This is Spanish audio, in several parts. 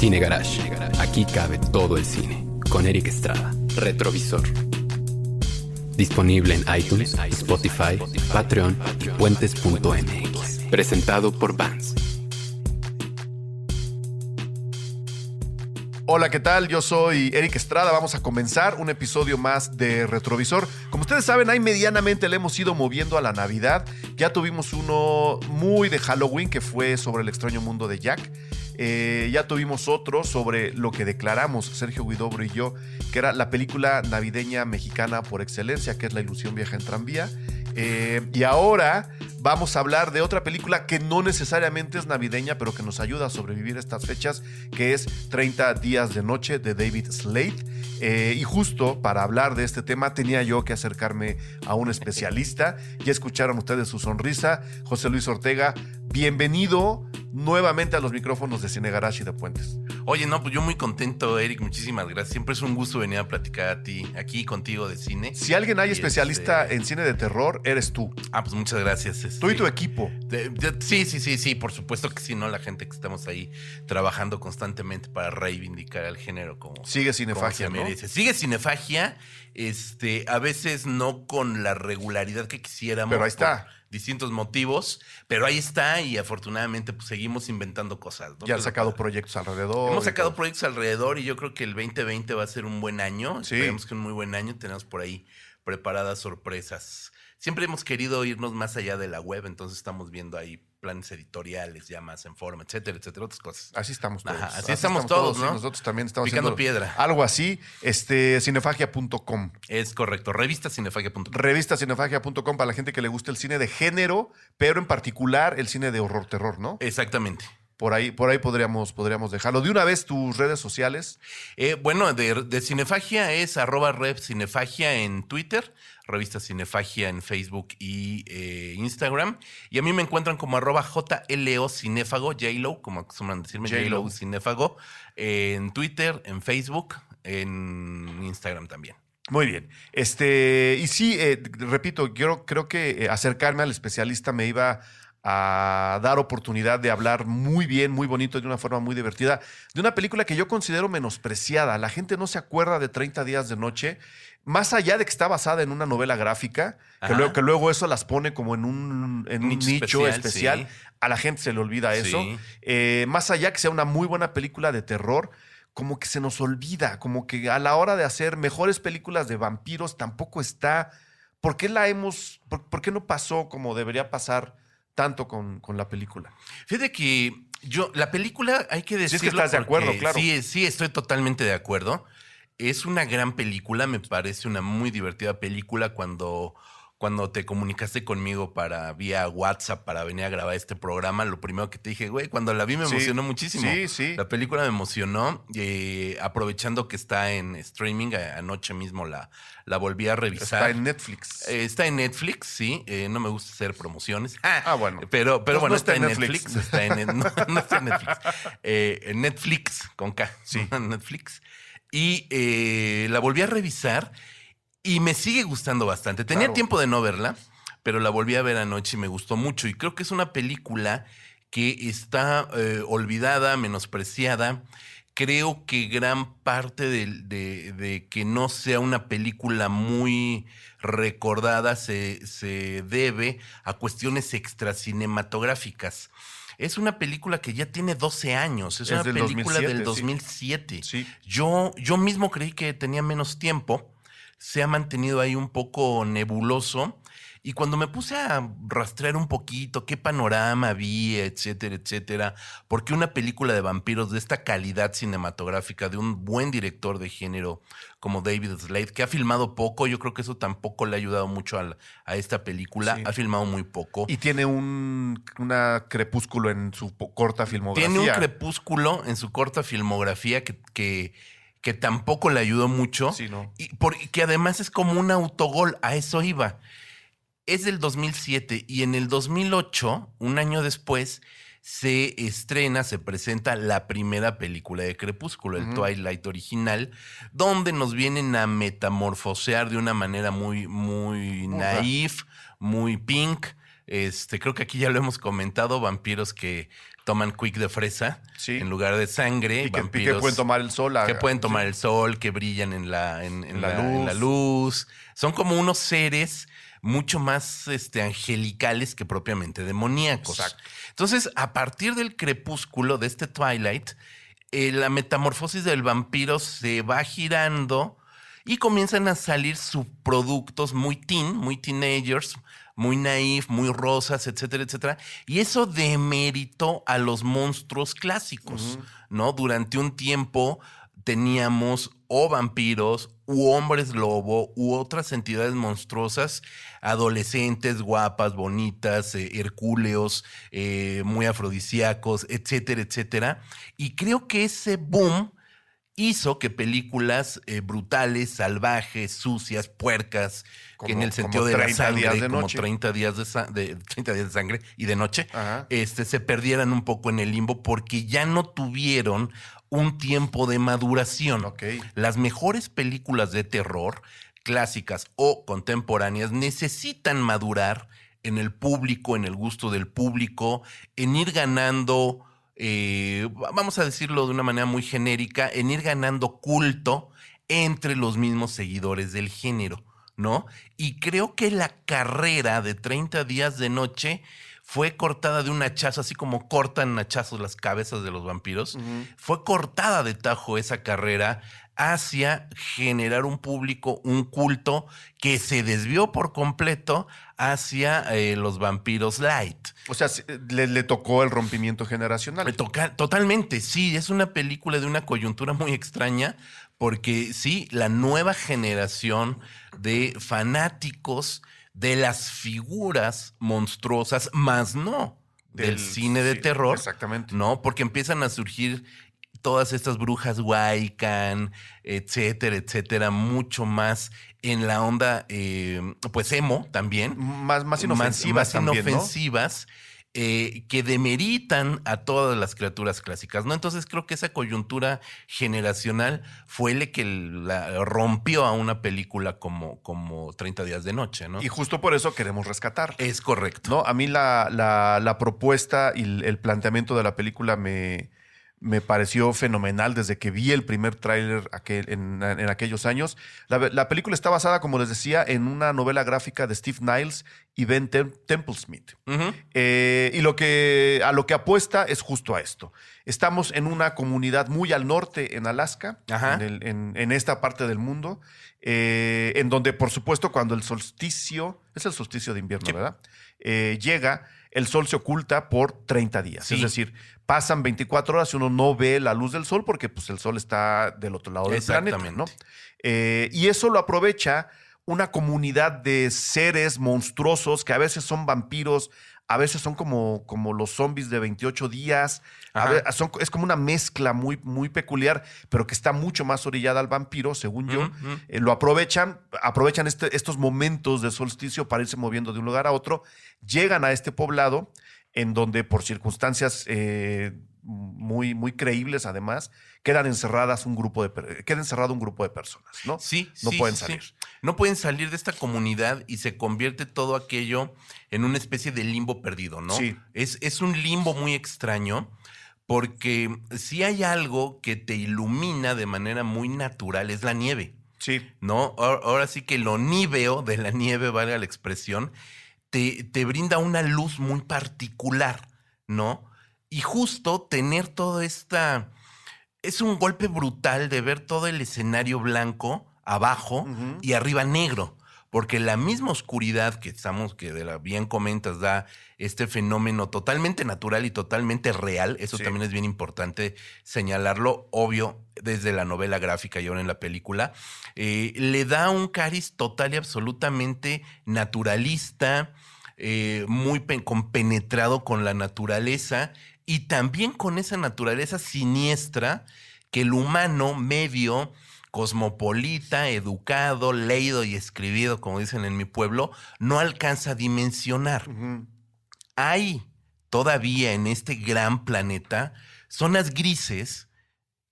Cine Garage. Aquí cabe todo el cine. Con Eric Estrada. Retrovisor. Disponible en iTunes, Spotify, Patreon y puentes.mx. Presentado por Vans. Hola, ¿qué tal? Yo soy Eric Estrada. Vamos a comenzar un episodio más de Retrovisor. Como ustedes saben, ahí medianamente le hemos ido moviendo a la Navidad. Ya tuvimos uno muy de Halloween, que fue sobre el extraño mundo de Jack. Ya tuvimos otro sobre lo que declaramos Sergio Huidobro y yo, que era la película navideña mexicana por excelencia, que es La ilusión vieja en tranvía. Y ahora vamos a hablar de otra película que no necesariamente es navideña, pero que nos ayuda a sobrevivir estas fechas, que es 30 días de noche de David Slade. Y justo para hablar de este tema tenía yo que acercarme a un especialista. Ya escucharon ustedes su sonrisa. José Luis Ortega, bienvenido nuevamente a los micrófonos de Cine Garage y de Puentes. Oye, no, pues yo muy contento, Eric, muchísimas gracias. Siempre es un gusto venir a platicar a ti, aquí contigo de cine. Si alguien hay especialista en cine de terror, eres tú. Ah, pues muchas gracias. Tú y tu equipo. Sí, por supuesto que sí, ¿no? La gente que estamos ahí trabajando constantemente para reivindicar al género como sigue Cinefagia, como se merece. ¿No? Sigue Cinefagia, a veces no con la regularidad que quisiéramos. Pero ahí está. Distintos motivos, pero ahí está y afortunadamente pues seguimos inventando cosas, ¿no? Ya han sacado proyectos alrededor. Hemos sacado proyectos alrededor y yo creo que el 2020 va a ser un buen año. Sí. Esperemos que un muy buen año. Tenemos por ahí preparadas sorpresas. Siempre hemos querido irnos más allá de la web, entonces estamos viendo ahí planes editoriales ya más en forma, etcétera, otras cosas. Así estamos todos. Ajá, así estamos todos, ¿no? Sí, nosotros también estamos picando haciendo piedra. Algo así, cinefagia.com. Es correcto, revistacinefagia.com. Revistacinefagia.com para la gente que le gusta el cine de género, pero en particular el cine de horror-terror, ¿no? Exactamente. Por ahí podríamos dejarlo. De una vez, tus redes sociales. Bueno, de Cinefagia es @RevCinefagia en Twitter, Revista Cinefagia en Facebook y Instagram. Y a mí me encuentran como @JLO Cinéfago, JLO, como acostumbran decirme, JLO Cinéfago, en Twitter, en Facebook, en Instagram también. Muy bien. Y sí, repito, yo creo que acercarme al especialista me iba a dar oportunidad de hablar muy bien, muy bonito, de una forma muy divertida, de una película que yo considero menospreciada. La gente no se acuerda de 30 días de noche, más allá de que está basada en una novela gráfica, que luego eso las pone como en un nicho especial. Sí. A la gente se le olvida eso. Sí. Más allá que sea una muy buena película de terror, como que se nos olvida, como que a la hora de hacer mejores películas de vampiros tampoco está. ¿Por qué no pasó como debería pasar tanto con la película? Fíjate que la película, hay que decirlo. Si es que estás de acuerdo, claro. Sí, estoy totalmente de acuerdo. Es una gran película, me parece una muy divertida película. Cuando te comunicaste conmigo vía WhatsApp para venir a grabar este programa, lo primero que te dije, güey, cuando la vi me emocionó muchísimo. Sí. La película me emocionó. Aprovechando que está en streaming, anoche mismo la volví a revisar. Está en Netflix. Está en Netflix, sí. No me gusta hacer promociones. Bueno. Pero bueno, no está en Netflix. No está en Netflix. En Netflix, con K. Sí. Netflix. Y la volví a revisar y me sigue gustando bastante. Tenía tiempo de no verla, pero la volví a ver anoche y me gustó mucho. Y creo que es una película que está olvidada, menospreciada. Creo que gran parte de que no sea una película muy recordada se debe a cuestiones extracinematográficas. Es una película que ya tiene 12 años. Es una película 2007, del 2007. Sí. Yo mismo creí que tenía menos tiempo. Se ha mantenido ahí un poco nebuloso. Y cuando me puse a rastrear un poquito qué panorama había, etcétera, porque una película de vampiros de esta calidad cinematográfica, de un buen director de género como David Slade, que ha filmado poco, yo creo que eso tampoco le ha ayudado mucho a esta película. Sí. Ha filmado muy poco. Y tiene una crepúsculo en su corta filmografía. Tiene un crepúsculo en su corta filmografía que tampoco le ayudó mucho. Sí, ¿no? Y que además es como un autogol, a eso iba. Es del 2007 y en el 2008, un año después, se presenta la primera película de Crepúsculo, el Twilight original, donde nos vienen a metamorfosear de una manera muy, muy naif, muy pink, Creo que aquí ya lo hemos comentado, vampiros que toman quick de fresa Sí. en lugar de sangre. Y que Vampiros pueden tomar el sol. que pueden tomar el sol, que brillan en La la luz. Son como unos seres mucho más angelicales que propiamente demoníacos. Exacto. Entonces, a partir del crepúsculo de este Twilight, la metamorfosis del vampiro se va girando y comienzan a salir subproductos muy teenagers, muy naif, muy rosas, etcétera, etcétera. Y eso demeritó a los monstruos clásicos, ¿no? Durante un tiempo teníamos o vampiros, u hombres lobo, u otras entidades monstruosas, adolescentes, guapas, bonitas, hercúleos, muy afrodisíacos, etcétera, etcétera. Y creo que ese boom hizo que películas brutales, salvajes, sucias, puercas, que en el sentido de la sangre, como 30 días de 30 días de sangre y de noche, se perdieran un poco en el limbo porque ya no tuvieron un tiempo de maduración. Okay. Las mejores películas de terror, clásicas o contemporáneas, necesitan madurar en el público, en el gusto del público, en ir ganando, vamos a decirlo de una manera muy genérica, en ir ganando culto entre los mismos seguidores del género, ¿no? Y creo que la carrera de 30 días de noche fue cortada de un hachazo, así como cortan hachazos las cabezas de los vampiros. Fue cortada de tajo esa carrera hacia generar un público, un culto que se desvió por completo hacia los vampiros light. O sea, le tocó el rompimiento generacional. Totalmente, sí. Es una película de una coyuntura muy extraña porque sí, la nueva generación de fanáticos de las figuras monstruosas, más no del cine de terror. Exactamente. No, porque empiezan a surgir todas estas brujas Wiccan, etcétera, etcétera, mucho más en la onda, pues emo también. Más inofensivas también, inofensivas, ¿no? Que demeritan a todas las criaturas clásicas, ¿no? Entonces creo que esa coyuntura generacional fue el que la rompió a una película como 30 días de noche, ¿no? Y justo por eso queremos rescatar. Es correcto. ¿No? A mí la propuesta y el planteamiento de la película me pareció fenomenal desde que vi el primer tráiler en aquellos años. La película está basada, como les decía, en una novela gráfica de Steve Niles y Ben Templesmith. Y a lo que apuesta es justo a esto. Estamos en una comunidad muy al norte, en Alaska, en esta parte del mundo, en donde, por supuesto, cuando es el solsticio de invierno, ¿verdad? Llega, el sol se oculta por 30 días. Sí. Es decir, pasan 24 horas y uno no ve la luz del sol porque pues, el sol está del otro lado del planeta, ¿no? Y eso lo aprovecha una comunidad de seres monstruosos que a veces son vampiros, a veces son como los zombies de 28 días. Es como una mezcla muy, muy peculiar, pero que está mucho más orillada al vampiro, según yo. Lo aprovechan estos momentos de solsticio para irse moviendo de un lugar a otro. Llegan a este poblado en donde por circunstancias muy, muy creíbles, además, queda encerrado un grupo de personas, ¿no? Sí, no pueden salir. Sí. No pueden salir de esta comunidad y se convierte todo aquello en una especie de limbo perdido, ¿no? Sí. Es un limbo muy extraño porque si hay algo que te ilumina de manera muy natural es la nieve. Sí. ¿No? Ahora sí que lo níveo de la nieve, valga la expresión, te brinda una luz muy particular, ¿no? Y justo tener todo esta... Es un golpe brutal de ver todo el escenario blanco abajo y arriba negro, porque la misma oscuridad que bien comentas, da este fenómeno totalmente natural y totalmente real. Eso también es bien importante señalarlo, obvio, desde la novela gráfica y ahora en la película. Le da un cariz total y absolutamente naturalista, muy compenetrado con la naturaleza y también con esa naturaleza siniestra que el humano medio, cosmopolita, educado, leído y escribido, como dicen en mi pueblo, no alcanza a dimensionar. Hay todavía en este gran planeta zonas grises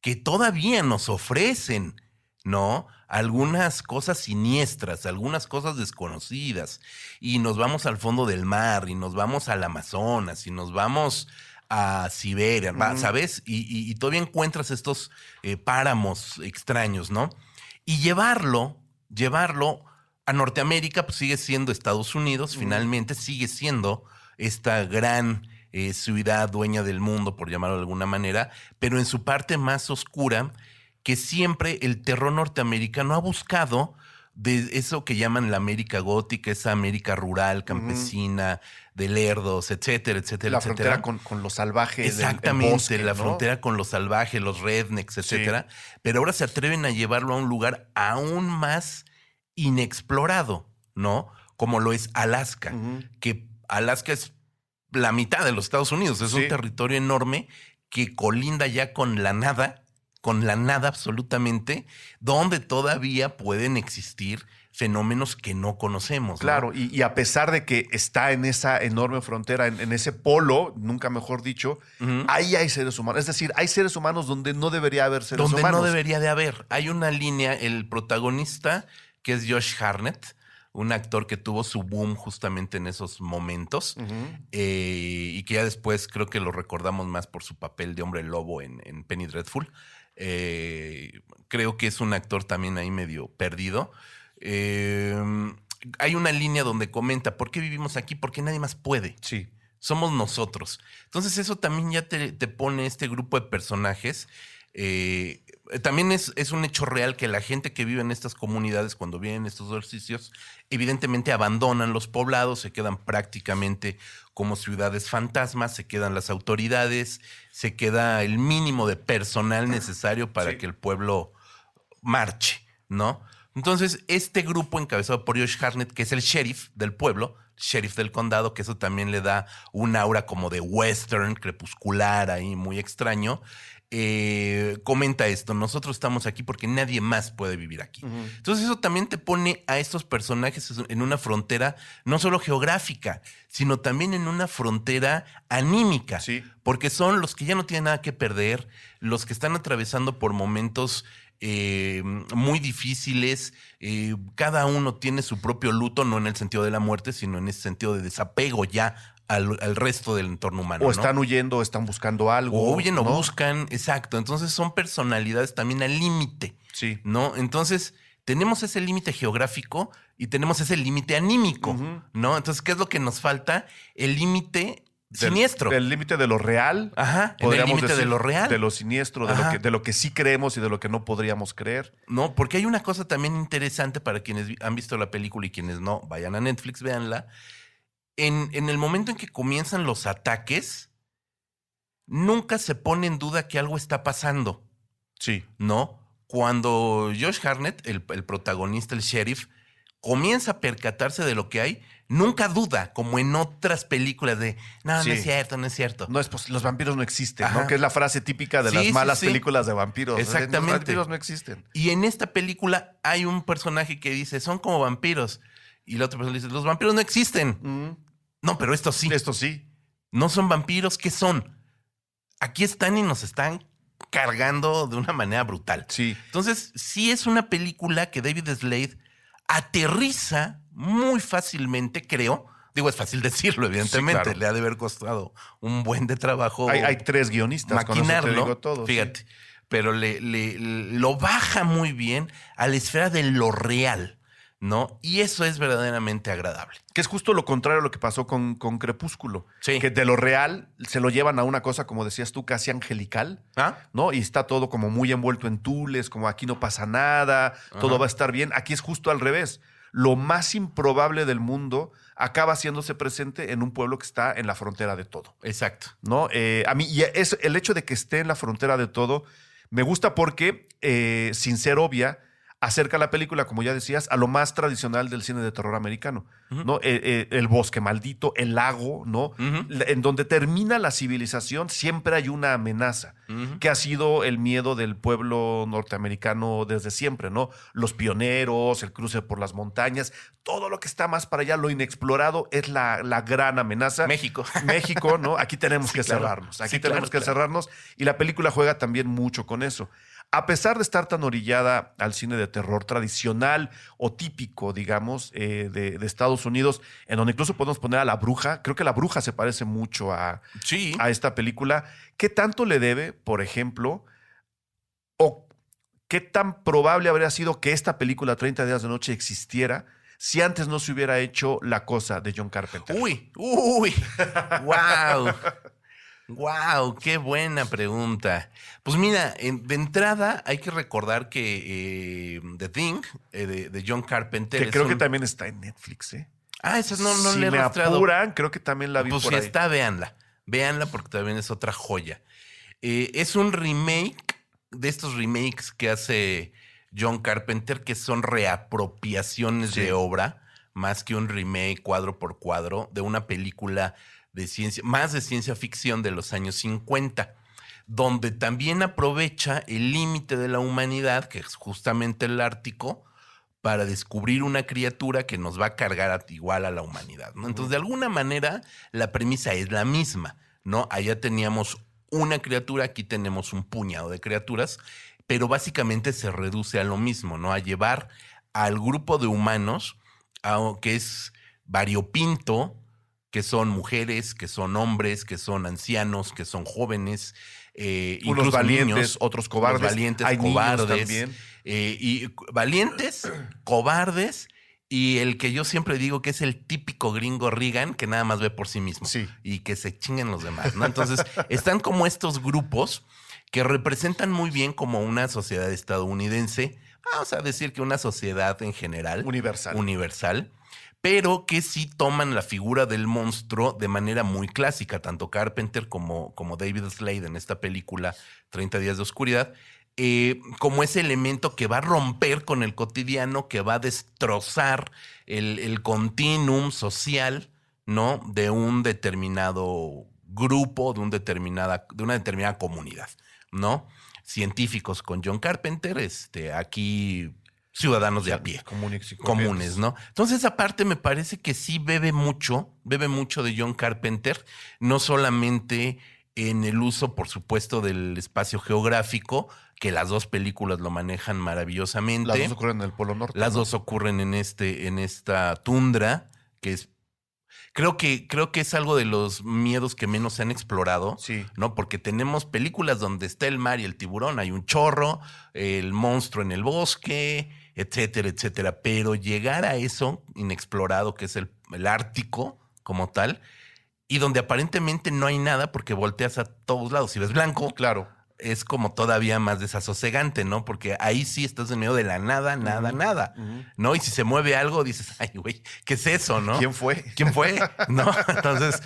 que todavía nos ofrecen ¿no? Algunas cosas siniestras, algunas cosas desconocidas. Y nos vamos al fondo del mar, y nos vamos al Amazonas, y nos vamos a Siberia, ¿sabes? Y todavía encuentras estos páramos extraños, ¿no? Y llevarlo a Norteamérica, pues sigue siendo Estados Unidos, finalmente sigue siendo esta gran ciudad dueña del mundo, por llamarlo de alguna manera, pero en su parte más oscura, que siempre el terror norteamericano ha buscado de eso que llaman la América gótica, esa América rural, campesina, de lerdos, etcétera, etcétera, la etcétera. frontera con los salvajes. Exactamente, del bosque, la ¿no? frontera con los salvajes, los rednecks, etcétera. Pero ahora se atreven a llevarlo a un lugar aún más inexplorado, ¿no? Como lo es Alaska, que Alaska es la mitad de los Estados Unidos, es un territorio enorme que colinda ya con la nada absolutamente, donde todavía pueden existir fenómenos que no conocemos. Claro, ¿no? y a pesar de que está en esa enorme frontera, en ese polo, nunca mejor dicho, ahí hay seres humanos. Es decir, hay seres humanos donde no debería haber seres humanos. Donde no debería de haber. Hay una línea, el protagonista, que es Josh Hartnett, un actor que tuvo su boom justamente en esos momentos y que ya después creo que lo recordamos más por su papel de hombre lobo en Penny Dreadful. Creo que es un actor también ahí medio perdido. Hay una línea donde comenta, ¿por qué vivimos aquí? Porque nadie más puede. Sí. Somos nosotros. Entonces eso también ya te pone este grupo de personajes. También es un hecho real que la gente que vive en estas comunidades, cuando vienen estos ejercicios, evidentemente abandonan los poblados, se quedan prácticamente como ciudades fantasmas, se quedan las autoridades, se queda el mínimo de personal necesario para que el pueblo marche, ¿no? Entonces, este grupo encabezado por Josh Hartnett, que es el sheriff del pueblo, sheriff del condado, que eso también le da un aura como de western, crepuscular ahí, muy extraño, comenta esto: nosotros estamos aquí porque nadie más puede vivir aquí. Entonces eso también te pone a estos personajes en una frontera no solo geográfica, sino también en una frontera anímica, porque son los que ya no tienen nada que perder, los que están atravesando por momentos muy difíciles. Cada uno tiene su propio luto, no en el sentido de la muerte, sino en ese sentido de desapego ya al resto del entorno humano. O están huyendo, o están buscando algo. O huyen, ¿no? o buscan, exacto. Entonces son personalidades también al límite. Sí. ¿No? Entonces tenemos ese límite geográfico y tenemos ese límite anímico, ¿no? Entonces, ¿qué es lo que nos falta? El límite siniestro. El límite de lo real. Ajá, el límite de lo real. De lo siniestro, de lo que sí creemos y de lo que no podríamos creer. No, porque hay una cosa también interesante para quienes han visto la película y quienes no, vayan a Netflix, véanla. En el momento en que comienzan los ataques, nunca se pone en duda que algo está pasando. Sí. ¿No? Cuando Josh Hartnett, el protagonista, el sheriff, comienza a percatarse de lo que hay, nunca duda, como en otras películas de, no es cierto, no es cierto. No es los vampiros no existen, ¿no? Que es la frase típica de las malas películas de vampiros. Exactamente. Los vampiros no existen. Y en esta película hay un personaje que dice, son como vampiros. Y la otra persona dice, los vampiros no existen. No, pero estos sí. Estos sí. No son vampiros, ¿qué son? Aquí están y nos están cargando de una manera brutal. Sí. Entonces, sí es una película que David Slade aterriza muy fácilmente, creo. Digo, es fácil decirlo, evidentemente. Sí, claro. Le ha de haber costado un buen de trabajo. Hay 3 guionistas, maquinarlo, con eso te digo todo. fíjate. Sí. Pero lo baja muy bien a la esfera de lo real, ¿no? Y eso es verdaderamente agradable. Que es justo lo contrario a lo que pasó con Crepúsculo. Sí. Que de lo real se lo llevan a una cosa, como decías tú, casi angelical, ¿no? Y está todo como muy envuelto en tules, como aquí no pasa nada, todo va a estar bien. Aquí es justo al revés. Lo más improbable del mundo acaba haciéndose presente en un pueblo que está en la frontera de todo. Exacto. ¿No? A mí, y el hecho de que esté en la frontera de todo me gusta porque, sin ser obvia, acerca la película, como ya decías, a lo más tradicional del cine de terror americano, ¿no? El bosque maldito, el lago, ¿no? En donde termina la civilización siempre hay una amenaza, que ha sido el miedo del pueblo norteamericano desde siempre, ¿no? Los pioneros, el cruce por las montañas, todo lo que está más para allá, lo inexplorado, es la gran amenaza. México. México, ¿no? Aquí tenemos que claro. cerrarnos. Aquí Sí, tenemos que cerrarnos. Y la película juega también mucho con eso. a pesar de estar tan orillada al cine de terror tradicional o típico, digamos, de Estados Unidos, en donde incluso podemos poner a La Bruja, creo que La Bruja se parece mucho Sí. a esta película. ¿Qué tanto le debe, por ejemplo, o qué tan probable habría sido que esta película 30 días de noche existiera si antes no se hubiera hecho La Cosa de John Carpenter? Uy, wow. Wow, qué buena pregunta. Pues mira, de entrada hay que recordar que The Thing de John Carpenter Que es creo que también está en Netflix, ¿eh? esa no Si le he me rastreado. apuran, creo que también la vi Pues por si ahí. está, véanla. Véanla porque también es otra joya. Es un remake de estos remakes que hace John Carpenter, que son reapropiaciones Sí. de obra, más que un remake cuadro por cuadro, de una película de más de ciencia ficción de los años 50, donde también aprovecha el límite de la humanidad, que es justamente el Ártico, para descubrir una criatura que nos va a cargar igual a la humanidad, ¿no? Entonces, de alguna manera, la premisa es la misma, ¿no? Allá teníamos una criatura, aquí tenemos un puñado de criaturas, pero básicamente se reduce a lo mismo, ¿no? A llevar al grupo de humanos, que es variopinto, que son mujeres, que son hombres, que son ancianos, que son jóvenes, Unos incluso valientes, niños, otros cobardes. unos valientes, Hay niños cobardes, también. Valientes, cobardes, y el que yo siempre digo que es el típico gringo Reagan que nada más ve por sí mismo Sí. y que se chinguen los demás, ¿no? Entonces están como estos grupos que representan muy bien como una sociedad estadounidense, vamos a decir que una sociedad en general universal, pero que sí toman la figura del monstruo de manera muy clásica, tanto Carpenter como David Slade en esta película 30 días de oscuridad, como ese elemento que va a romper con el cotidiano, que va a destrozar el continuum social, ¿no? De un determinado grupo, de una determinada comunidad, ¿no? Científicos con John Carpenter, aquí ciudadanos de a pie, comunes, ¿no? Entonces, esa parte me parece que sí bebe mucho de John Carpenter, no solamente en el uso, por supuesto, del espacio geográfico, que las dos películas lo manejan maravillosamente. Las dos ocurren en el Polo Norte. Las dos ocurren en esta tundra, que es creo que es algo de los miedos que menos se han explorado, Sí. ¿no? Porque tenemos películas donde está el mar y el tiburón, hay un chorro, el monstruo en el bosque, etcétera, etcétera. Pero llegar a eso inexplorado, que es el Ártico como tal, y donde aparentemente no hay nada porque volteas a todos lados. Si ves blanco, Claro. es como todavía más desasosegante, ¿no? Porque ahí sí estás en medio de la nada, nada, ¿no? Y si se mueve algo, dices, ay, güey, ¿qué es eso, no? ¿Quién fue? ¿Quién fue? ¿No? Entonces,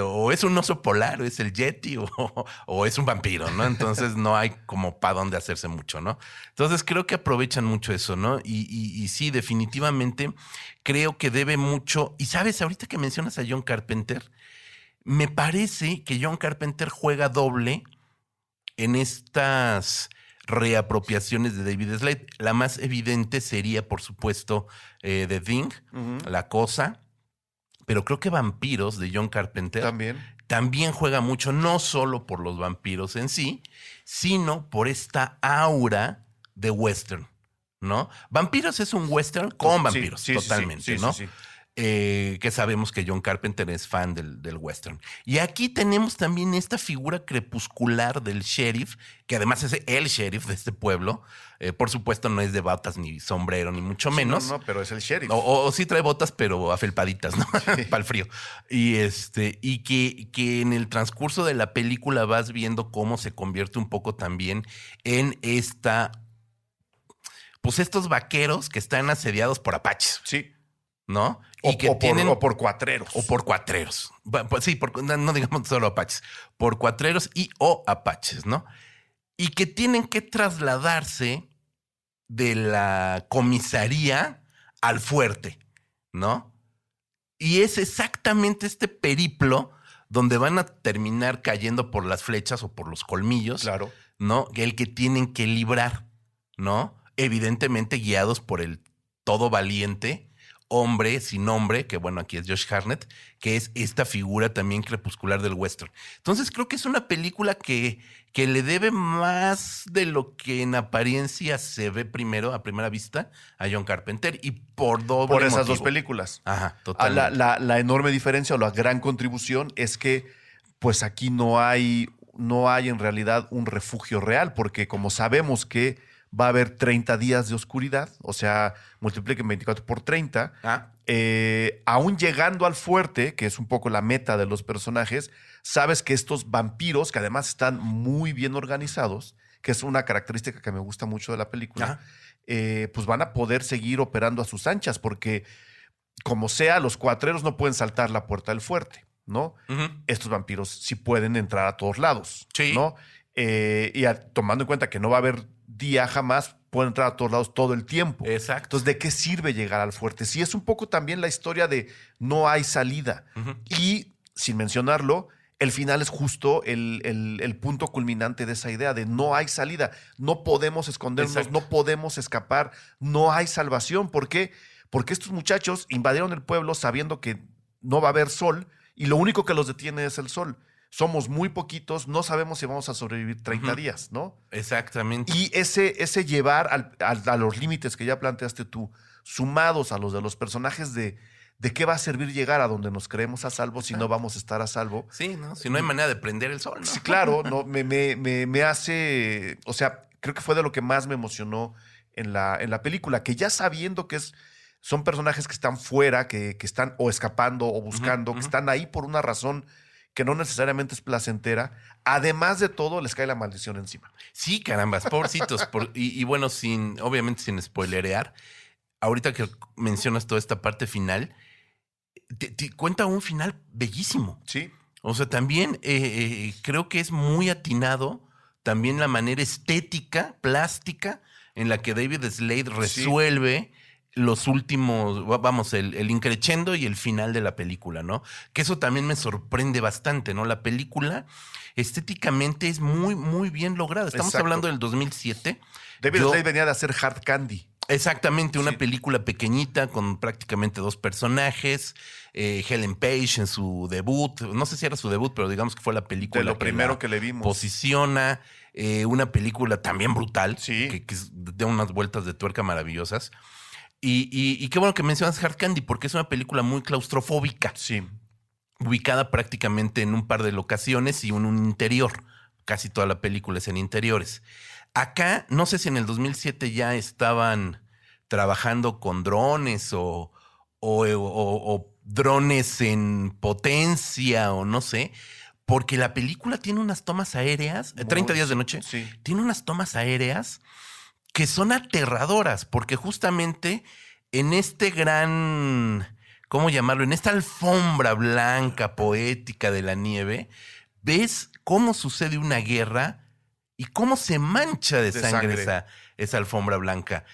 o es un oso polar, o es el Yeti, o es un vampiro, ¿no? Entonces no hay como para dónde hacerse mucho, ¿no? Entonces creo que aprovechan mucho eso, ¿no? Y sí, definitivamente creo que debe mucho. Y sabes, ahorita que mencionas a John Carpenter, me parece que John Carpenter juega doble en estas reapropiaciones de David Slade. La más evidente sería, por supuesto, The Thing, La Cosa, pero creo que Vampiros de John Carpenter también juega mucho, no solo por los vampiros en sí, sino por esta aura de western, ¿no? Vampiros es un western con vampiros, totalmente, ¿no? Sí. Que sabemos que John Carpenter es fan del western. Y aquí tenemos también esta figura crepuscular del sheriff, que además es el sheriff de este pueblo. Por supuesto no es de botas ni sombrero, ni mucho menos. No, pero es el sheriff. O sí trae botas, pero afelpaditas, ¿no? Sí. Para el frío. Y que en el transcurso de la película vas viendo cómo se convierte un poco también en pues estos vaqueros que están asediados por apaches. Sí. ¿No? O por cuatreros. O por cuatreros. Sí, no digamos solo apaches. Por cuatreros o apaches, ¿no? Y que tienen que trasladarse de la comisaría al fuerte, ¿no? Y es exactamente este periplo donde van a terminar cayendo por las flechas o por los colmillos. Claro. ¿No? El que tienen que librar, ¿no? Evidentemente guiados por el todo valiente hombre sin nombre, que bueno, aquí es Josh Hartnett, que es esta figura también crepuscular del western. Entonces creo que es una película que le debe más de lo que en apariencia se ve primero, a primera vista, a John Carpenter, y por doble Por esas motivo. dos películas. Ajá, totalmente. La enorme diferencia o la gran contribución es que pues aquí no hay en realidad un refugio real, porque como sabemos que va a haber 30 días de oscuridad, o sea, multipliquen 24 por 30, aún llegando al fuerte, que es un poco la meta de los personajes, sabes que estos vampiros, que además están muy bien organizados, que es una característica que me gusta mucho de la película, pues van a poder seguir operando a sus anchas, porque como sea, los cuatreros no pueden saltar la puerta del fuerte, ¿no? Ujú. Estos vampiros sí pueden entrar a todos lados, Sí. ¿no? Tomando en cuenta que no va a haber día jamás, pueden entrar a todos lados todo el tiempo. Exacto. Entonces, ¿de qué sirve llegar al fuerte? Sí, es un poco también la historia de no hay salida. Ujú. Y, sin mencionarlo, el final es justo el punto culminante de esa idea de no hay salida. No podemos escondernos, Exacto. no podemos escapar, no hay salvación. ¿Por qué? Porque estos muchachos invadieron el pueblo sabiendo que no va a haber sol y lo único que los detiene es el sol. Somos muy poquitos, no sabemos si vamos a sobrevivir 30 Ujú. días, ¿no? Exactamente. Y ese llevar a los límites que ya planteaste tú, sumados a los de los personajes de qué va a servir llegar a donde nos creemos a salvo si no vamos a estar a salvo. Sí, ¿no? Si no hay manera de prender el sol, ¿no? Sí, claro, no, me hace, o sea, creo que fue de lo que más me emocionó en la película, que ya sabiendo que son personajes que están fuera, que están o escapando o buscando, Ujú, que ujú. están ahí por una razón que no necesariamente es placentera, además de todo les cae la maldición encima. Sí, carambas, pobrecitos. Y bueno, obviamente sin spoilerear, ahorita que mencionas toda esta parte final, te cuenta un final bellísimo. ¿Sí? O sea, también creo que es muy atinado también la manera estética, plástica, en la que David Slade resuelve los últimos, vamos, el increchendo y el final de la película, ¿no? Que eso también me sorprende bastante, ¿no? La película estéticamente es muy, muy bien lograda. Estamos Exacto. hablando del 2007. David Yo- Slade venía de hacer Hard Candy. Exactamente, una Sí. película pequeñita con prácticamente 2 personajes. Helen Page en su debut, no sé si era su debut, pero digamos que fue la película De lo primero la que le vimos. posiciona. Una película también brutal, Sí. que da unas vueltas de tuerca maravillosas. Y qué bueno que mencionas Hard Candy, porque es una película muy claustrofóbica, Sí. ubicada prácticamente en un par de locaciones y en un interior. Casi toda la película es en interiores. Acá, no sé si en el 2007 ya estaban trabajando con drones o drones en potencia o no sé, porque la película tiene unas tomas aéreas, 30 días de noche, Sí. tiene unas tomas aéreas que son aterradoras, porque justamente en este gran, ¿cómo llamarlo? En esta alfombra blanca, poética de la nieve, ves cómo sucede una guerra y cómo se mancha de sangre esa alfombra blanca.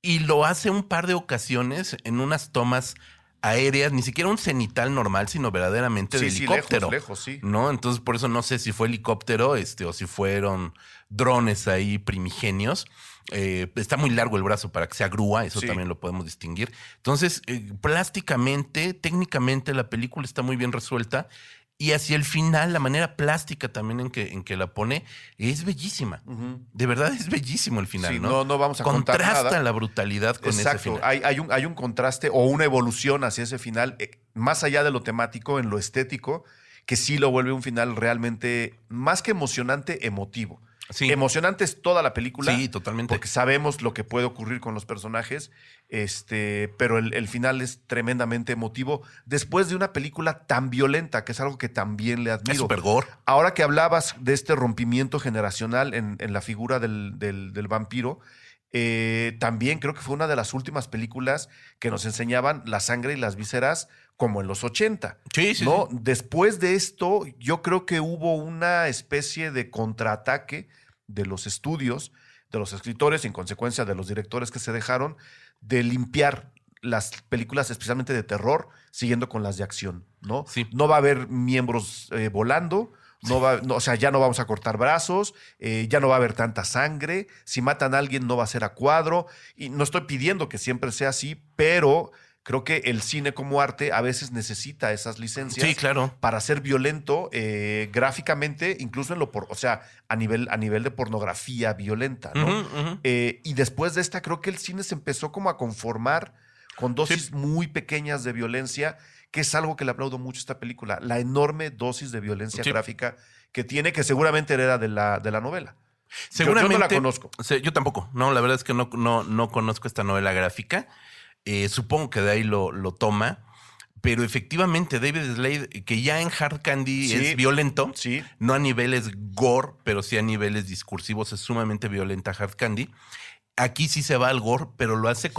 Y lo hace un par de ocasiones en unas tomas aéreas, ni siquiera un cenital normal, sino verdaderamente de helicóptero. lejos, sí. ¿No? Entonces, por eso no sé si fue helicóptero o si fueron drones ahí primigenios. Está muy largo el brazo para que sea grúa, eso Sí. también lo podemos distinguir. Entonces, plásticamente, técnicamente, la película está muy bien resuelta. Y hacia el final, la manera plástica también en que la pone es bellísima. Ujú. De verdad es bellísimo el final, Sí, ¿no? no vamos a contar Contrasta nada. la brutalidad con ese Exacto. final. Hay un contraste o una evolución hacia ese final, más allá de lo temático, en lo estético, que sí lo vuelve un final realmente, más que emocionante, emotivo. Sí. Emocionante es toda la película. Sí, totalmente. Porque sabemos lo que puede ocurrir con los personajes, pero el final es tremendamente emotivo después de una película tan violenta, que es algo que también le admiro. Es super gore. Ahora que hablabas de este rompimiento generacional en la figura del vampiro, también creo que fue una de las últimas películas que nos enseñaban la sangre y las vísceras como en los 80. Sí, sí, ¿no? sí. Después de esto, yo creo que hubo una especie de contraataque de los estudios, de los escritores, y en consecuencia de los directores que se dejaron, de limpiar las películas, especialmente de terror, siguiendo con las de acción, ¿no? Sí. No va a haber miembros volando. O sea, ya no vamos a cortar brazos, ya no va a haber tanta sangre. Si matan a alguien, no va a ser a cuadro. Y no estoy pidiendo que siempre sea así, pero Creo que el cine como arte a veces necesita esas licencias Sí, claro. para ser violento gráficamente, incluso o sea, a nivel de pornografía violenta, ¿no? Ujú. Y después de esta, creo que el cine se empezó como a conformar con dosis muy pequeñas de violencia, que es algo que le aplaudo mucho a esta película, la enorme dosis de violencia Sí. gráfica que tiene, que seguramente hereda de la novela. Seguramente. Yo no la conozco. Yo tampoco. No, la verdad es que no conozco esta novela gráfica. Supongo que de ahí lo toma. Pero efectivamente, David Slade, que ya en Hard Candy Sí. es violento, Sí. no a niveles gore, pero sí a niveles discursivos, es sumamente violenta Hard Candy. Aquí sí se va al gore, pero lo hace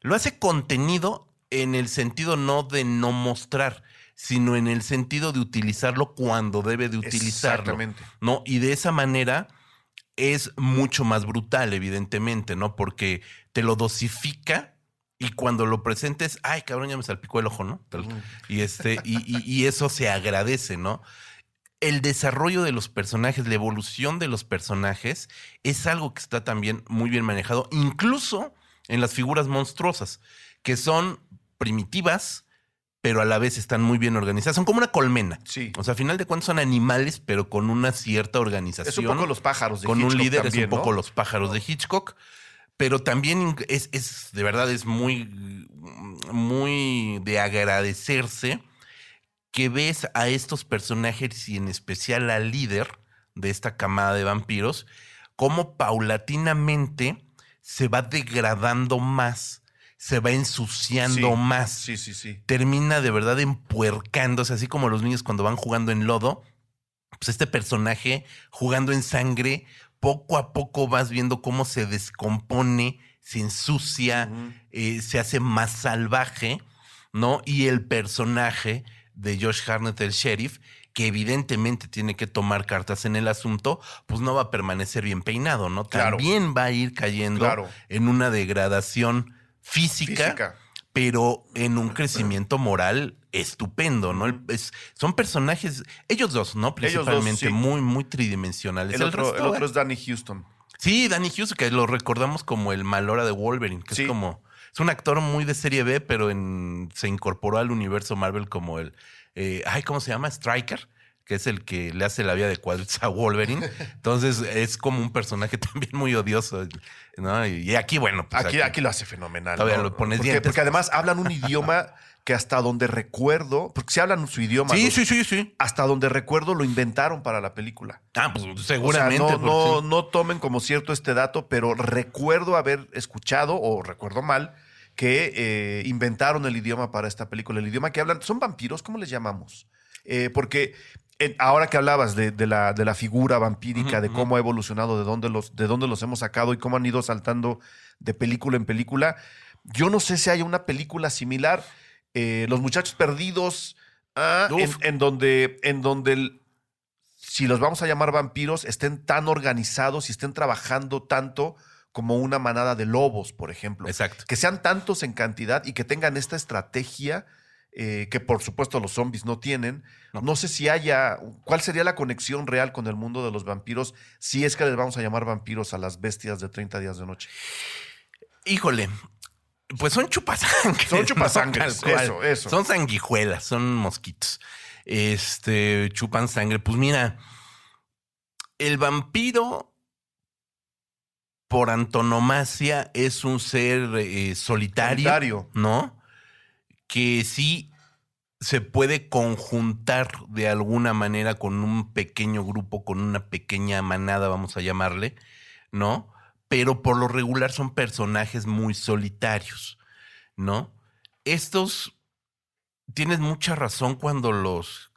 lo hace contenido en el sentido no de no mostrar, sino en el sentido de utilizarlo cuando debe de utilizarlo. Exactamente. ¿No? Y de esa manera es mucho más brutal, evidentemente, ¿no? Porque te lo dosifica y cuando lo presentes, ay, cabrón, ya me salpicó el ojo, ¿no? Y eso se agradece, ¿no? El desarrollo de los personajes, la evolución de los personajes es algo que está también muy bien manejado, incluso en las figuras monstruosas, que son primitivas, pero a la vez están muy bien organizadas. Son como una colmena. Sí. O sea, a final de cuentas son animales, pero con una cierta organización. Es un poco los pájaros de con Hitchcock un líder, también, es un poco ¿no? los pájaros de Hitchcock. Pero también de verdad, es muy, muy de agradecerse que ves a estos personajes y en especial al líder de esta camada de vampiros, cómo paulatinamente se va degradando más, se va ensuciando Sí. más. Sí. Termina de verdad empuercándose, así como los niños cuando van jugando en lodo. Pues este personaje jugando en sangre, poco a poco vas viendo cómo se descompone, se ensucia, se hace más salvaje, ¿no? Y el personaje de Josh Hartnett, el sheriff, que evidentemente tiene que tomar cartas en el asunto, pues no va a permanecer bien peinado, ¿no? Claro. También va a ir cayendo en una degradación física, pero en un crecimiento moral estupendo, ¿no? Son personajes, ellos dos, ¿no? Principalmente, ellos dos, sí. muy, muy tridimensionales. El otro es Danny Houston. Sí, Danny Houston, que lo recordamos como el Malora de Wolverine, que Sí. es un actor muy de serie B, pero se incorporó al universo Marvel como ¿cómo se llama? Stryker, que es el que le hace la vida de cuadritos a Wolverine. Entonces es como un personaje también muy odioso, ¿no? Y aquí, bueno, pues aquí lo hace fenomenal. Todavía ¿no? lo pones dientes. Porque además hablan un idioma que hasta donde recuerdo, porque si hablan su idioma. Sí. Hasta donde recuerdo lo inventaron para la película. Ah, pues seguramente. O sea, no tomen como cierto este dato, pero recuerdo haber escuchado, o recuerdo mal, que inventaron el idioma para esta película. El idioma que hablan, ¿son vampiros? ¿Cómo les llamamos? Porque ahora que hablabas de la figura vampírica, de cómo ha evolucionado, de dónde los hemos sacado y cómo han ido saltando de película en película, yo no sé si hay una película similar. Los Muchachos Perdidos, en donde si los vamos a llamar vampiros, estén tan organizados y estén trabajando tanto como una manada de lobos, por ejemplo. Exacto. Que sean tantos en cantidad y que tengan esta estrategia que por supuesto los zombies no tienen. No sé si ¿cuál sería la conexión real con el mundo de los vampiros si es que les vamos a llamar vampiros a las bestias de 30 días de noche? Híjole, pues son chupasangres. Son chupasangres, ¿no? eso. Son sanguijuelas, son mosquitos. Chupan sangre. Pues mira, el vampiro por antonomasia es un ser solitario, ¿no? Que sí se puede conjuntar de alguna manera con un pequeño grupo, con una pequeña manada, vamos a llamarle, ¿no? Pero por lo regular son personajes muy solitarios, ¿no? Tienes mucha razón cuando los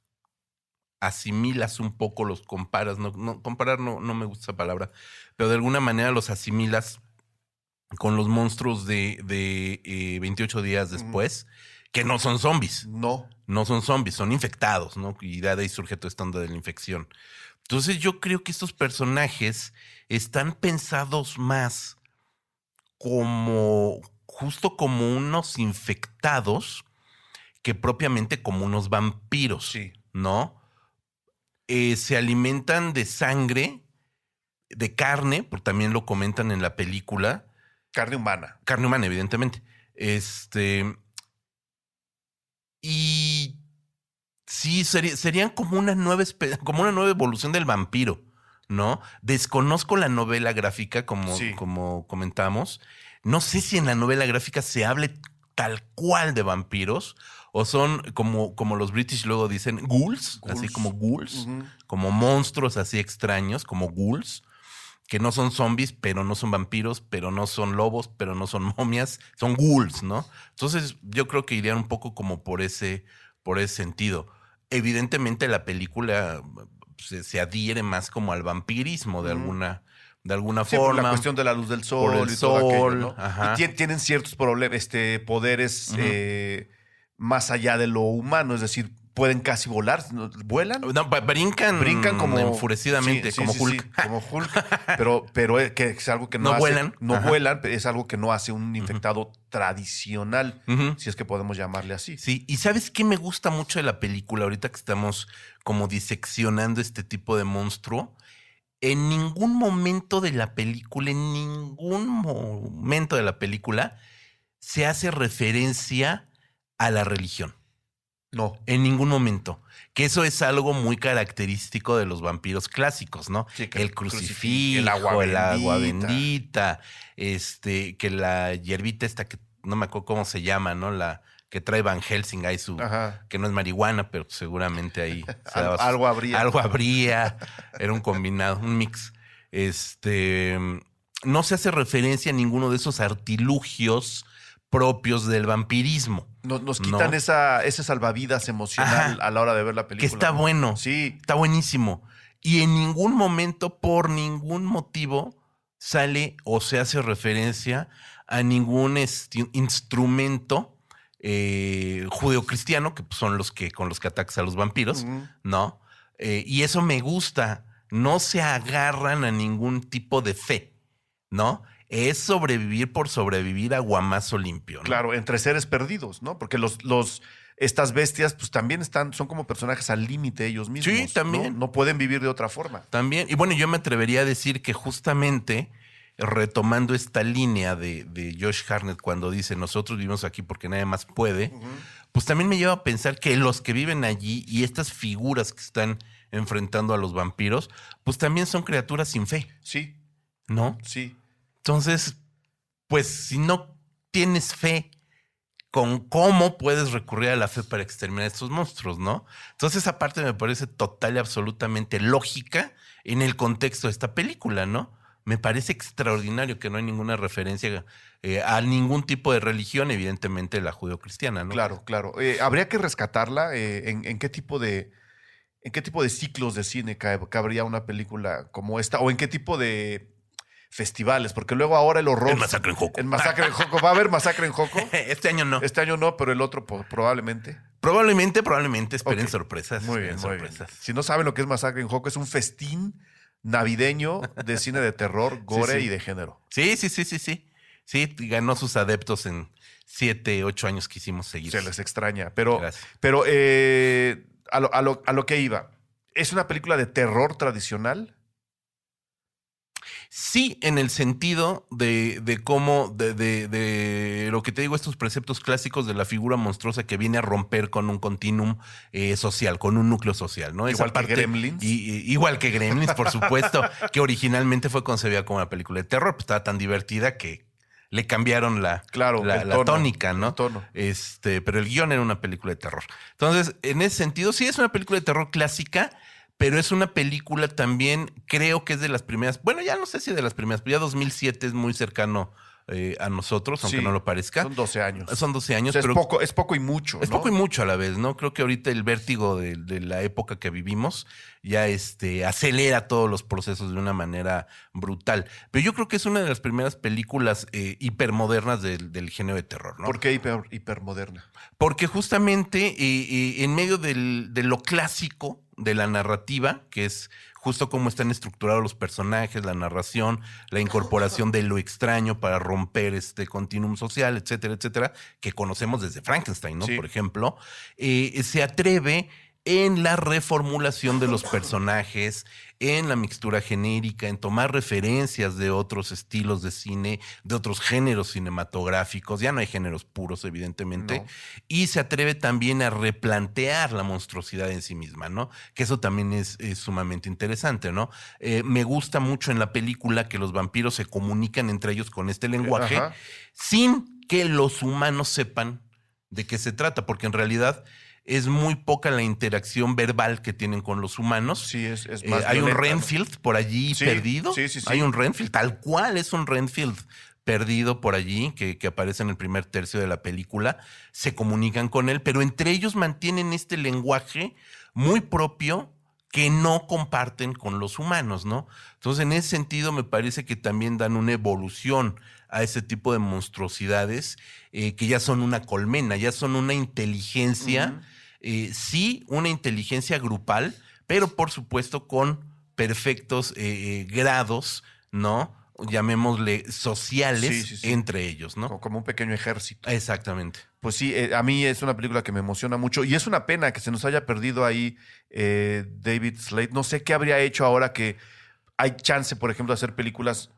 asimilas un poco, los comparas, comparar no me gusta esa palabra, pero de alguna manera los asimilas con los monstruos de 28 días después, que no son zombies. No son zombies, son infectados, ¿no? Y de ahí surge todo esto de la infección. Entonces yo creo que estos personajes están pensados más justo como unos infectados que propiamente como unos vampiros, sí, ¿no? Se alimentan de sangre, de carne, porque también lo comentan en la película. Carne humana. Carne humana, evidentemente. Y sí, serían como una nueva evolución del vampiro, ¿no? Desconozco la novela gráfica, como comentamos. No sé si en la novela gráfica se hable tal cual de vampiros o son como los British luego dicen ghouls, así como ghouls, como monstruos así extraños, como ghouls, que no son zombies, pero no son vampiros, pero no son lobos, pero no son momias, son ghouls, ¿no? Entonces yo creo que irían un poco como por ese sentido. Evidentemente la película se adhiere más como al vampirismo de alguna Sí, forma. por la cuestión de la luz del sol y todo aquello, ¿no? Ajá. Y tienen ciertos poderes más allá de lo humano, es decir, pueden casi volar, ¿no? ¿Vuelan? No, brincan como enfurecidamente, sí, como sí, Hulk. sí, como Hulk, pero que es algo que no hace, vuelan. no Ajá. vuelan, es algo que no hace un infectado tradicional, Ujú. si es que podemos llamarle así. Sí, y ¿sabes qué me gusta mucho de la película ahorita que estamos como diseccionando este tipo de monstruo? En ningún momento de la película, se hace referencia a la religión. No. En ningún momento. Que eso es algo muy característico de los vampiros clásicos, ¿no? Sí, que el crucifijo, el agua el agua bendita. bendita, que la hierbita esta que no me acuerdo cómo se llama, ¿no? La que trae Van Helsing ahí Ajá. que no es marihuana, pero seguramente ahí se daba Algo habría. Algo habría. Era un combinado, un mix. No se hace referencia a ninguno de esos artilugios propios del vampirismo. Nos quitan ¿no? ese salvavidas emocional Ajá. a la hora de ver la película. Que está ¿no? bueno. Sí. Está buenísimo. Y en ningún momento, por ningún motivo, sale o se hace referencia a ningún instrumento judeocristiano, que son con los que atacas a los vampiros, ¿no? Y eso me gusta. No se agarran a ningún tipo de fe, ¿no? Es sobrevivir por sobrevivir a guamazo limpio, ¿no? Claro, entre seres perdidos, ¿no? Porque estas bestias, pues también son como personajes al límite ellos mismos. Sí, también. ¿no? No pueden vivir de otra forma. También. Y bueno, yo me atrevería a decir que justamente retomando esta línea de Josh Hartnett cuando dice nosotros vivimos aquí porque nadie más puede, pues también me lleva a pensar que los que viven allí y estas figuras que están enfrentando a los vampiros, pues también son criaturas sin fe, Sí, ¿no? sí. Entonces, pues si no tienes fe, ¿con cómo puedes recurrir a la fe para exterminar a estos monstruos, no? Entonces esa parte me parece total y absolutamente lógica en el contexto de esta película, ¿no? Me parece extraordinario que no hay ninguna referencia a ningún tipo de religión, evidentemente la judeocristiana, ¿no? Claro, claro. Habría que rescatarla. ¿En qué tipo de ciclos de cine cabría una película como esta? ¿O en qué tipo de festivales? Porque luego ahora el horror... El Masacre en Joco. El Masacre en Joco. ¿Va a haber Masacre en Joco? Este año no. Este año no, pero el otro probablemente. Probablemente esperen Ok. sorpresas. Muy bien, esperen muy bien. sorpresas. Si no saben lo que es Masacre en Joco, es un festín navideño de cine de terror, gore sí. y de género. Sí. Sí, ganó sus adeptos en 7, 8 años que hicimos seguir. Se les extraña. Pero Gracias. a lo que iba, ¿es una película de terror tradicional? Sí, en el sentido de cómo, de lo que te digo, estos preceptos clásicos de la figura monstruosa que viene a romper con un continuum social, con un núcleo social, ¿no? Igual que Gremlins. Igual que Gremlins, por supuesto, que originalmente fue concebida como una película de terror, pues estaba tan divertida que le cambiaron la tónica, ¿no? El tono. Pero el guión era una película de terror. Entonces, en ese sentido, sí es una película de terror clásica, pero es una película también, creo que es de las primeras, bueno, ya no sé si de las primeras, pero ya 2007 es muy cercano a nosotros, aunque Sí, no lo parezca. Son 12 años. Son 12 años. O sea, pero es poco y mucho. es ¿no? poco y mucho a la vez, ¿no? Creo que ahorita el vértigo de la época que vivimos ya acelera todos los procesos de una manera brutal. Pero yo creo que es una de las primeras películas hipermodernas del género de terror, ¿no? ¿Por qué hipermoderna? Porque justamente en medio de lo clásico de la narrativa, que es justo cómo están estructurados los personajes, la narración, la incorporación de lo extraño para romper este continuum social, etcétera, etcétera, que conocemos desde Frankenstein, ¿no? Sí. Por ejemplo, se atreve en la reformulación de los personajes, en la mixtura genérica, en tomar referencias de otros estilos de cine, de otros géneros cinematográficos. Ya no hay géneros puros, evidentemente. No. Y se atreve también a replantear la monstruosidad en sí misma, ¿no? Que eso también es sumamente interesante, ¿no? Me gusta mucho en la película que los vampiros se comunican entre ellos con este lenguaje Ajá. sin que los humanos sepan de qué se trata, porque en realidad es muy poca la interacción verbal que tienen con los humanos. Sí, es más hay un violenta, ¿no? Renfield por allí Sí, perdido. sí, sí, sí. Hay un Renfield, tal cual es un Renfield perdido por allí, que aparece en el primer tercio de la película. Se comunican con él, pero entre ellos mantienen este lenguaje muy propio que no comparten con los humanos, ¿no? Entonces, en ese sentido, me parece que también dan una evolución a ese tipo de monstruosidades que ya son una colmena, ya son una inteligencia, sí, una inteligencia grupal, pero por supuesto con perfectos grados, ¿no? Llamémosle sociales Sí, sí, sí. entre ellos, ¿no? Como un pequeño ejército. Exactamente. Pues sí, a mí es una película que me emociona mucho y es una pena que se nos haya perdido ahí David Slade. No sé qué habría hecho ahora que hay chance, por ejemplo, de hacer películas,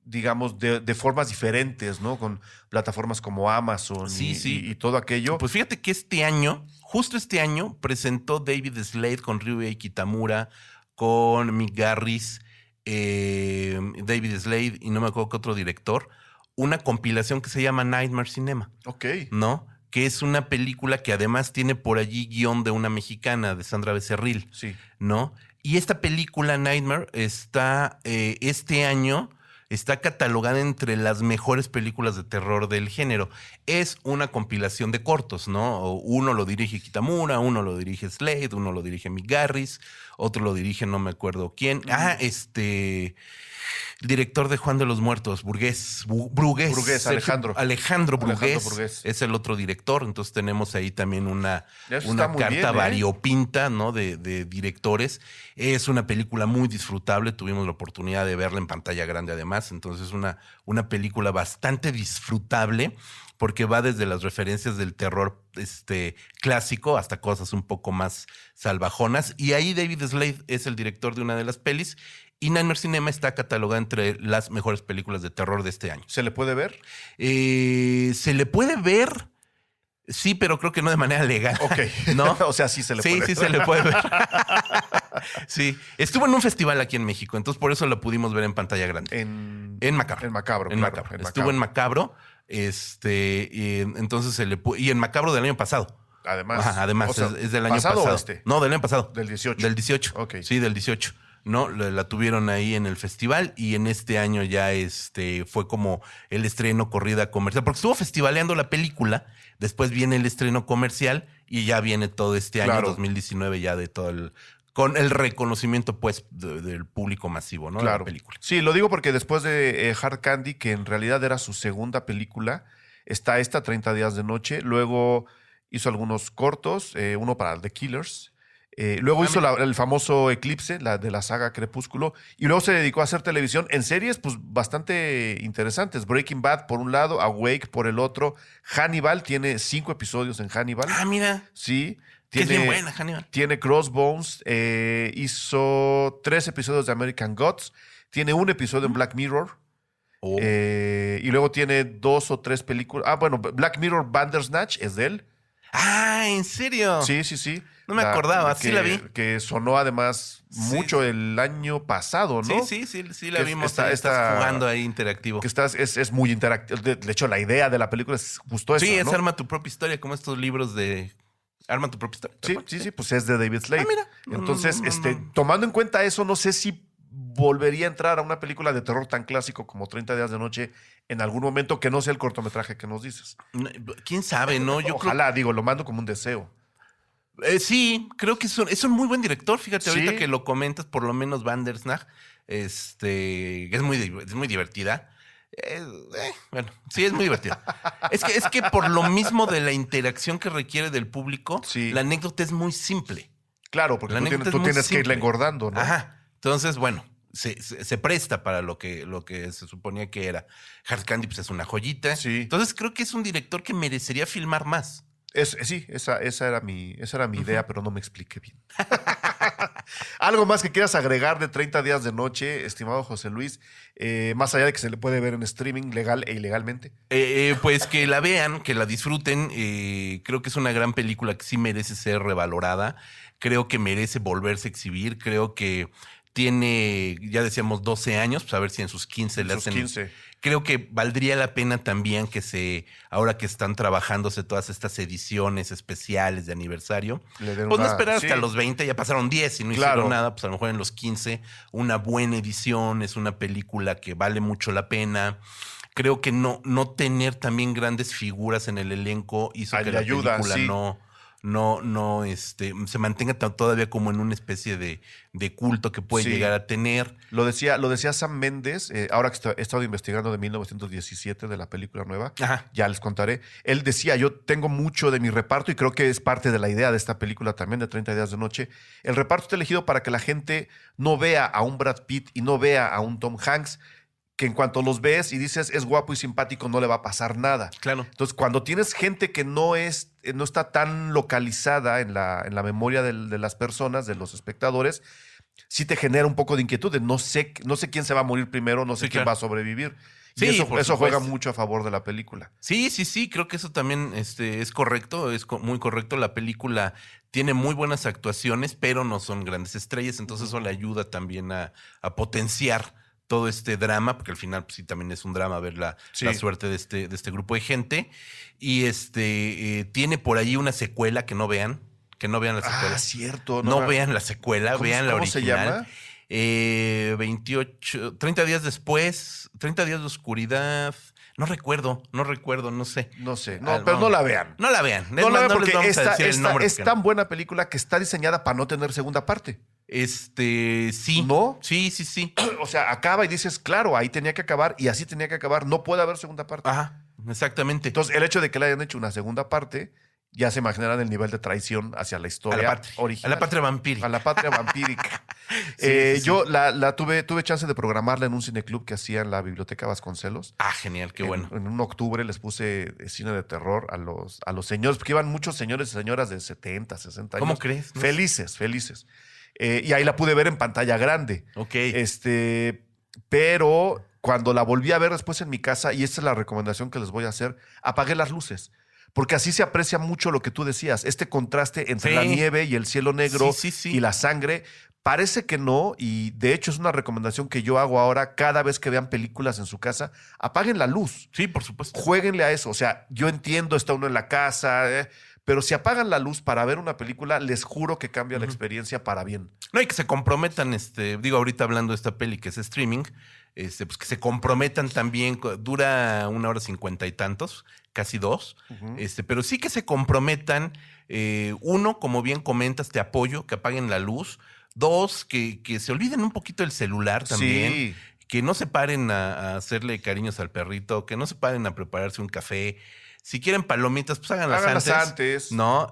digamos, de formas diferentes, ¿no? Con plataformas como Amazon Sí, sí. y todo aquello. Pues fíjate que este año, justo este año, presentó David Slade con Ryuhei Kitamura, con Mick Garris, David Slade y no me acuerdo qué otro director, una compilación que se llama Nightmare Cinema, Ok. ¿no? Que es una película que además tiene por allí guión de una mexicana, de Sandra Becerril, Sí. ¿no? Y esta película, Nightmare, está este año, está catalogada entre las mejores películas de terror del género. Es una compilación de cortos, ¿no? Uno lo dirige Kitamura, uno lo dirige Slade, uno lo dirige Mick Garris, otro lo dirige no me acuerdo quién. El director de Juan de los Muertos, Brugués. Brugués, Alejandro. Alejandro Brugués, Alejandro Brugués. es el otro director. Entonces tenemos ahí también una Eso está muy carta bien, ¿eh? variopinta, ¿no? de directores. Es una película muy disfrutable. Tuvimos la oportunidad de verla en pantalla grande además. Entonces es una película bastante disfrutable porque va desde las referencias del terror clásico hasta cosas un poco más salvajonas. Y ahí David Slade es el director de una de las pelis. Y Nightmare Cinema está catalogada entre las mejores películas de terror de este año. ¿Se le puede ver? Se le puede ver, sí, pero creo que no de manera legal. Ok. ¿No? O sea, sí se le puede ver. Sí, se le puede ver. Sí. Estuvo en un festival aquí en México, entonces por eso lo pudimos ver en pantalla grande. En Macabro. En Macabro, En claro, Macabro. en Estuvo en Macabro. Macabro. Y entonces y en Macabro del año pasado. Además. Ajá, además, O sea, es del año ¿pasado pasado. o No, del año pasado. Del 18. Del 18. Ok. Sí, del 18. No, la tuvieron ahí en el festival y en este año ya fue como el estreno corrida comercial, porque estuvo festivaleando la película, después viene el estreno comercial y ya viene todo este año, Claro. 2019, ya de todo con el reconocimiento pues del público masivo, ¿no? De Claro. la película. Sí, lo digo porque después de Hard Candy, que en realidad era su segunda película, está esta 30 días de noche. Luego hizo algunos cortos, uno para The Killers. Luego hizo el famoso Eclipse, de la saga Crepúsculo. Y luego se dedicó a hacer televisión en series pues bastante interesantes. Breaking Bad por un lado, Awake por el otro. Hannibal, tiene 5 episodios en Hannibal. Ah, mira. Sí. Que es bien buena, Hannibal. Tiene Crossbones, hizo 3 episodios de American Gods, tiene un episodio en Black Mirror, Oh. y luego tiene 2 o 3 películas. Ah, bueno, Black Mirror Bandersnatch es de él. Ah, ¿en serio? Sí, sí, sí. No me acordaba, sí la vi. Que sonó además mucho el año pasado, ¿no? Sí, la Que vimos. está Jugando ahí interactivo. Que es muy interactivo. De hecho, la idea de la película es justo eso. Sí, es ¿no? Arma tu propia historia, como estos libros de Arma tu propia historia. Sí, sí, sí, pues es de David Slade. Ah, mira. Entonces, tomando en cuenta eso, no sé si volvería a entrar a una película de terror tan clásico como 30 días de noche en algún momento que no sea el cortometraje que nos dices. ¿Quién sabe, no? Ojalá, digo, lo mando como un deseo. Sí, creo que es un muy buen director. Fíjate, ahorita Sí. que lo comentas, por lo menos Bandersnatch, es muy divertida. Bueno, sí, es muy divertida. es que por lo mismo de la interacción que requiere del público, Sí. la anécdota es muy simple. Claro, porque La anécdota es tú muy tienes que irla simple. engordando, ¿no? Ajá. Entonces, bueno, se presta para lo que se suponía que era. Hard Candy pues, es una joyita. Sí. Entonces, creo que es un director que merecería filmar más. Sí, esa era mi idea, pero no me expliqué bien. ¿Algo más que quieras agregar de 30 días de noche, estimado José Luis? Más allá de que se le puede ver en streaming legal e ilegalmente. Pues que la vean, que la disfruten. Creo que es una gran película que sí merece ser revalorada. Creo que merece volverse a exhibir. Creo que tiene, ya decíamos, 12 años, pues a ver si en sus 15 le hacen. 15. Creo que valdría la pena también ahora que están trabajándose todas estas ediciones especiales de aniversario, pues no esperar hasta los 20, ya pasaron 10 y no hicieron nada, pues a lo mejor en los 15, una buena edición, es una película que vale mucho la pena. Creo que no tener también grandes figuras en el elenco hizo que la película se mantenga todavía como en una especie de culto que puede llegar a tener. Lo decía Sam Méndez, ahora que he estado investigando de 1917 de la película nueva, ya les contaré. Él decía, yo tengo mucho de mi reparto y creo que es parte de la idea de esta película también, de 30 días de noche. El reparto está elegido para que la gente no vea a un Brad Pitt y no vea a un Tom Hanks, que en cuanto los ves y dices es guapo y simpático, no le va a pasar nada. Claro. Entonces, cuando tienes gente que no está tan localizada en la memoria de las personas, de los espectadores, sí te genera un poco de inquietud de no sé quién se va a morir primero, no sé quién va a sobrevivir. Sí, y eso juega mucho a favor de la película. Sí, creo que eso también es correcto, muy correcto. La película tiene muy buenas actuaciones, pero no son grandes estrellas, entonces eso le ayuda también a potenciar todo este drama, porque al final pues, sí también es un drama ver la suerte de este grupo de gente. Y tiene por ahí una secuela que no vean la secuela. Cierto. No vean la secuela, vean la original. ¿Cómo se llama? 30 días después, 30 días de oscuridad. No recuerdo, no sé. No sé, pero no la vean. No la vean. No la vean porque es tan buena película que está diseñada para no tener segunda parte. Sí. ¿No? Sí. O sea, acaba y dices, claro, ahí tenía que acabar y así tenía que acabar. No puede haber segunda parte. Ajá, exactamente. Entonces, el hecho de que le hayan hecho una segunda parte, ya se imaginarán el nivel de traición hacia la historia original. A la patria vampírica. A la patria vampírica. Sí. Yo tuve chance de programarla en un cineclub que hacía en la Biblioteca Vasconcelos. Genial, qué bueno. En un octubre les puse cine de terror a los señores, porque iban muchos señores y señoras de 70, 60 años. ¿Cómo crees? ¿No? Felices. Y ahí la pude ver en pantalla grande. Ok. Pero cuando la volví a ver después en mi casa, y esta es la recomendación que les voy a hacer, apagué las luces. Porque así se aprecia mucho lo que tú decías, este contraste entre la nieve y el cielo negro y la sangre. Parece que no, y de hecho es una recomendación que yo hago ahora cada vez que vean películas en su casa, apaguen la luz. Sí, por supuesto. Juéguenle a eso. O sea, yo entiendo, está uno en la casa, pero si apagan la luz para ver una película, les juro que cambia la experiencia para bien. No, y que se comprometan, ahorita hablando de esta peli que es streaming, pues que se comprometan también, dura 1 hora 50 y tantos, casi 2, pero sí que se comprometan. Uno, como bien comentas, te apoyo, que apaguen la luz. 2, que se olviden un poquito el celular también. Sí. Que no se paren a hacerle cariños al perrito, que no se paren a prepararse un café. Si quieren palomitas, pues háganlas antes. No,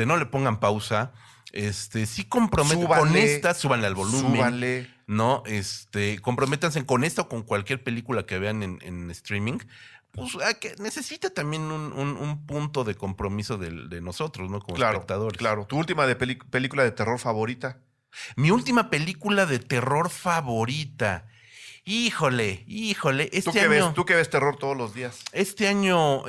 no le pongan pausa. Sí comprometan con esta, súbanle al volumen. Súbanle. No, comprométanse con esta o con cualquier película que vean en streaming. Pues que necesita también un punto de compromiso de nosotros, ¿no? Como espectadores. Claro. ¿Tu última película de terror favorita? Mi última película de terror favorita. Híjole. ¿Tú que ves terror todos los días? Este año,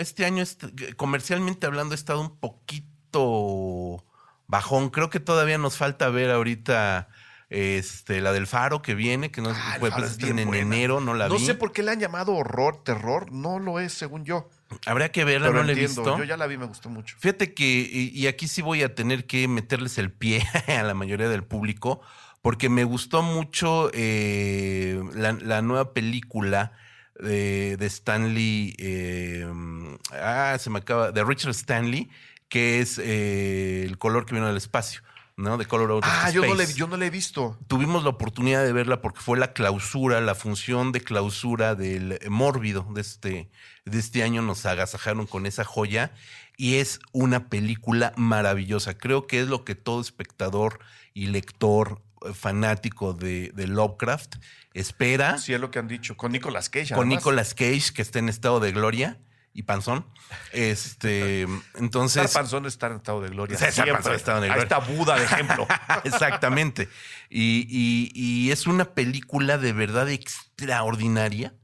comercialmente hablando, he estado un poquito bajón. Creo que todavía nos falta ver ahorita la del Faro que viene, que no en enero, no la vi. No sé por qué le han llamado horror, terror. No lo es, según yo. Habría que verla, pero no la he visto. Yo ya la vi, me gustó mucho. Fíjate que, y aquí sí voy a tener que meterles el pie a la mayoría del público, porque me gustó mucho la nueva película de Stanley, de Richard Stanley, que es El color que vino del espacio, ¿no? The Color Out of Space. Yo no la he visto. Tuvimos la oportunidad de verla porque fue la función de clausura del Mórbido de este año. Nos agasajaron con esa joya y es una película maravillosa. Creo que es lo que todo espectador y lector fanático de Lovecraft espera. Sí, es lo que han dicho. Con Nicolas Cage. Con Nicolas Cage, que está en estado de gloria. y panzón. Entonces. Estar panzón es estar en estado de gloria. Estar panzón es estado de gloria. Ahí está Buda de ejemplo. Exactamente. Y es una película de verdad extraordinaria.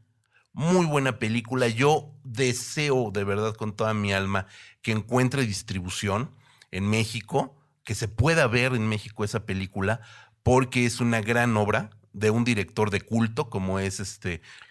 Muy buena película. Yo deseo de verdad con toda mi alma que encuentre distribución en México, que se pueda ver en México esa película, porque es una gran obra de un director de culto como es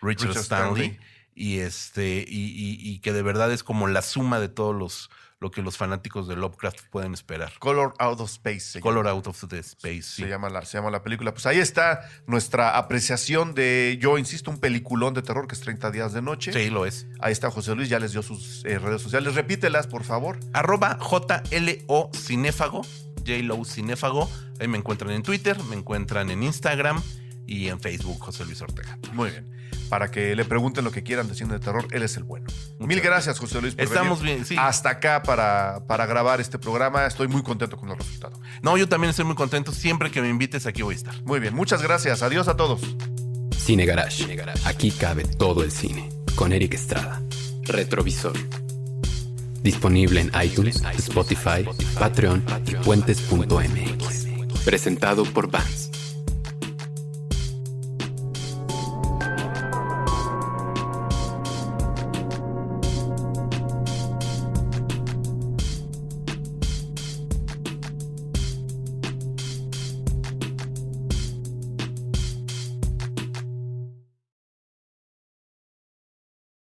Richard Stanley. Y que de verdad es como la suma de todos lo que los fanáticos de Lovecraft pueden esperar. Color Out of Space. Color Out of the Space, sí. Se llama la película. Pues ahí está nuestra apreciación de, yo insisto, un peliculón de terror que es 30 días de noche. Sí, lo es. Ahí está José Luis, ya les dio sus redes sociales. Repítelas, por favor. @JLO Cinéfago, JLO Cinéfago. Ahí me encuentran en Twitter, me encuentran en Instagram y en Facebook, José Luis Ortega. Muy bien. Para que le pregunten lo que quieran de cine de terror, él es el bueno. Mil gracias, José Luis, por Estamos venir bien, sí. hasta acá para grabar este programa. Estoy muy contento con el resultado. No, yo también estoy muy contento. Siempre que me invites, aquí voy a estar. Muy bien, muchas gracias. Adiós a todos. Cine Garage. Aquí cabe todo el cine. Con Eric Estrada. Retrovisor. Disponible en iTunes, Spotify, Patreon y puentes.mx. Presentado por Vans.